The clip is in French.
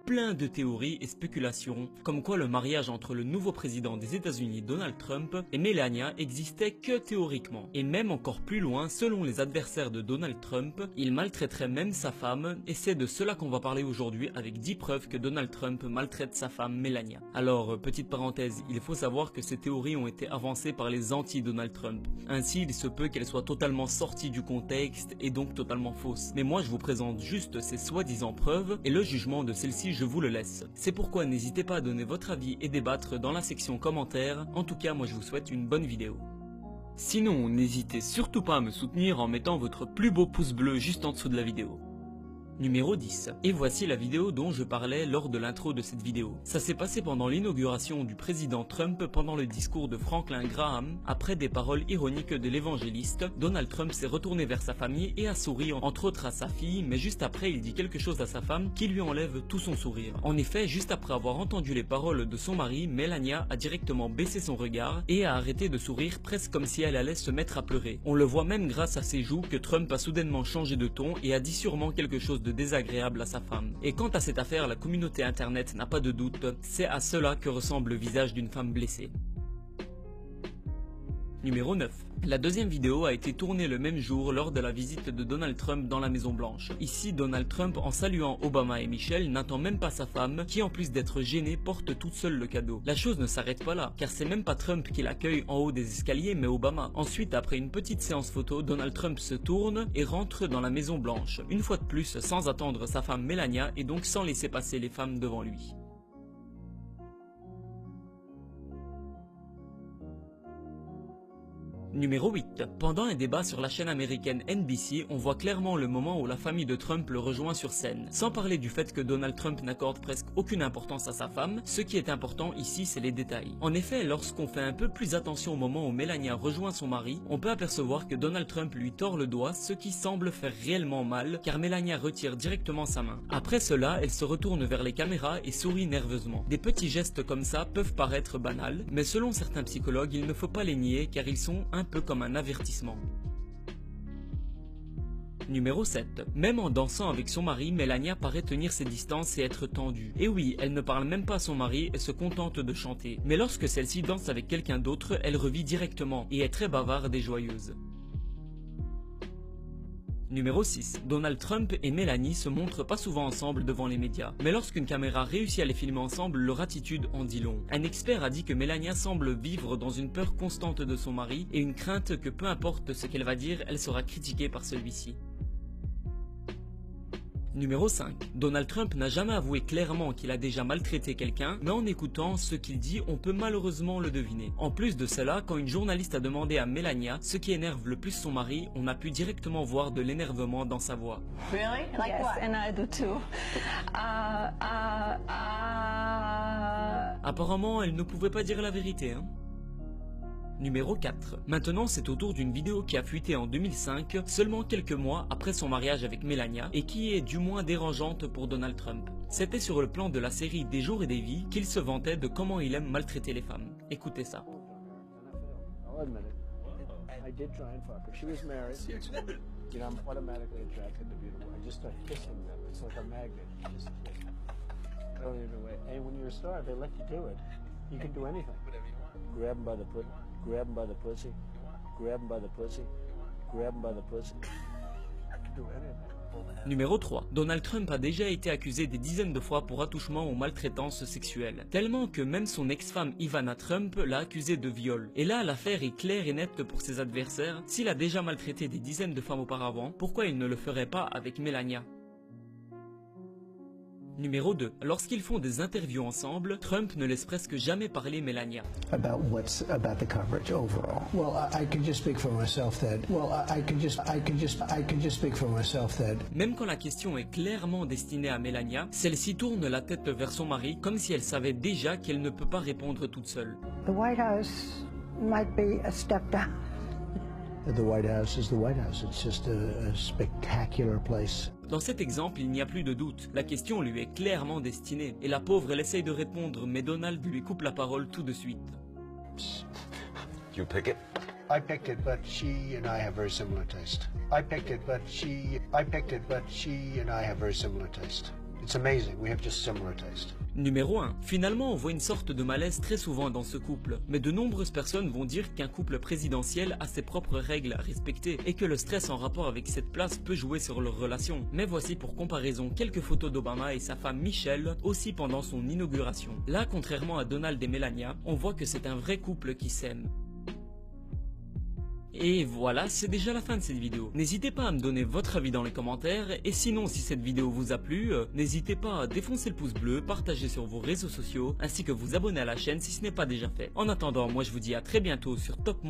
plein de théories et spéculations comme quoi le mariage entre le nouveau président des États-Unis Donald Trump et Melania existait que théoriquement. Et même encore plus loin, selon les adversaires de Donald Trump, il maltraiterait même sa femme, et c'est de cela qu'on va parler aujourd'hui avec 10 preuves que Donald Trump maltraite sa femme Melania. Alors, petite parenthèse, il faut savoir que ces théories ont été avancées par les anti-Donald Trump. Ainsi, il se peut qu'elles soient totalement sorties du contexte et donc totalement fausses. Mais moi, je vous présente juste ces soi-disant preuves et le jugement de celles-ci, je vous le laisse. C'est pourquoi n'hésitez pas à donner votre avis et débattre dans la section commentaires. En tout cas, moi je vous souhaite une bonne vidéo. Sinon, n'hésitez surtout pas à me soutenir en mettant votre plus beau pouce bleu juste en dessous de la vidéo. Numéro 10. Et voici la vidéo dont je parlais lors de l'intro de cette vidéo. Ça s'est passé pendant l'inauguration du président Trump pendant le discours de Franklin Graham. Après des paroles ironiques de l'évangéliste, Donald Trump s'est retourné vers sa famille et a souri entre autres à sa fille, mais juste après il dit quelque chose à sa femme qui lui enlève tout son sourire. En effet, juste après avoir entendu les paroles de son mari, Melania a directement baissé son regard et a arrêté de sourire presque comme si elle allait se mettre à pleurer. On le voit même grâce à ses joues que Trump a soudainement changé de ton et a dit sûrement quelque chose de désagréable à sa femme. Et quant à cette affaire, la communauté internet n'a pas de doute, c'est à cela que ressemble le visage d'une femme blessée. Numéro 9. La deuxième vidéo a été tournée le même jour lors de la visite de Donald Trump dans la Maison Blanche. Ici, Donald Trump, en saluant Obama et Michelle, n'attend même pas sa femme, qui en plus d'être gênée, porte toute seule le cadeau. La chose ne s'arrête pas là, car c'est même pas Trump qui l'accueille en haut des escaliers, mais Obama. Ensuite, après une petite séance photo, Donald Trump se tourne et rentre dans la Maison Blanche. Une fois de plus, sans attendre sa femme Melania, et donc sans laisser passer les femmes devant lui. Numéro 8. Pendant un débat sur la chaîne américaine NBC, on voit clairement le moment où la famille de Trump le rejoint sur scène. Sans parler du fait que Donald Trump n'accorde presque aucune importance à sa femme, ce qui est important ici c'est les détails. En effet, lorsqu'on fait un peu plus attention au moment où Melania rejoint son mari, on peut apercevoir que Donald Trump lui tord le doigt, ce qui semble faire réellement mal, car Melania retire directement sa main. Après cela, elle se retourne vers les caméras et sourit nerveusement. Des petits gestes comme ça peuvent paraître banals, mais selon certains psychologues, il ne faut pas les nier car ils sont un peu comme un avertissement. Numéro 7. Même en dansant avec son mari, Melania paraît tenir ses distances et être tendue. Et oui, elle ne parle même pas à son mari et se contente de chanter. Mais lorsque celle-ci danse avec quelqu'un d'autre, elle revit directement et est très bavarde et joyeuse. Numéro 6. Donald Trump et Melanie se montrent pas souvent ensemble devant les médias. Mais lorsqu'une caméra réussit à les filmer ensemble, leur attitude en dit long. Un expert a dit que Melania semble vivre dans une peur constante de son mari et une crainte que peu importe ce qu'elle va dire, elle sera critiquée par celui-ci. Numéro 5. Donald Trump n'a jamais avoué clairement qu'il a déjà maltraité quelqu'un, mais en écoutant ce qu'il dit, on peut malheureusement le deviner. En plus de cela, quand une journaliste a demandé à Melania ce qui énerve le plus son mari, on a pu directement voir de l'énervement dans sa voix. Really? Like Yes, what? and I do too. Apparemment, elle ne pouvait pas dire la vérité, hein. Numéro 4. Maintenant, c'est au tour d'une vidéo qui a fuité en 2005, seulement quelques mois après son mariage avec Melania, et qui est du moins dérangeante pour Donald Trump. C'était sur le plan de la série Des jours et des vies qu'il se vantait de comment il aime maltraiter les femmes. Écoutez ça. I'll admit it. I did try and fuck her. She was married. You know, I'm automatically attracted to beautiful women. I just start kissing them. It's like a magnet. You just kiss them. I don't even wait. And when you're a star, they let you do it. You can do anything. Whatever you want. Grab them by the foot. Grab them by the pussy. Grab them by the pussy. Grab them by the pussy. I can do anything. Numéro 3. Donald Trump a déjà été accusé des dizaines de fois pour attouchement ou maltraitance sexuelle. Tellement que même son ex-femme Ivana Trump l'a accusé de viol. Et là, l'affaire est claire et nette pour ses adversaires. S'il a déjà maltraité des dizaines de femmes auparavant, pourquoi il ne le ferait pas avec Melania ? Numéro 2. Lorsqu'ils font des interviews ensemble, Trump ne laisse presque jamais parler Melania. About the coverage overall. Well, I can just speak for myself that. Well, I can just speak for myself that. Même quand la question est clairement destinée à Melania, celle-ci tourne la tête vers son mari comme si elle savait déjà qu'elle ne peut pas répondre toute seule. The White House might be a step down. The White House is the White House. It's just a spectacular place. Dans cet exemple, il n'y a plus de doute. La question lui est clairement destinée. Et la pauvre, elle essaye de répondre, mais Donald lui coupe la parole tout de suite. You pick it? I picked it, but she and I have very similar taste. I picked it, but she and I have very similar taste. It's amazing, we have just similar taste. Numéro 1. Finalement, on voit une sorte de malaise très souvent dans ce couple, mais de nombreuses personnes vont dire qu'un couple présidentiel a ses propres règles à respecter et que le stress en rapport avec cette place peut jouer sur leur relation. Mais voici pour comparaison quelques photos d'Obama et sa femme Michelle, aussi pendant son inauguration. Là, contrairement à Donald et Melania, on voit que c'est un vrai couple qui s'aime. Et voilà, c'est déjà la fin de cette vidéo. N'hésitez pas à me donner votre avis dans les commentaires, et sinon si cette vidéo vous a plu, n'hésitez pas à défoncer le pouce bleu, partager sur vos réseaux sociaux, ainsi que vous abonner à la chaîne si ce n'est pas déjà fait. En attendant, moi je vous dis à très bientôt sur Top Monde.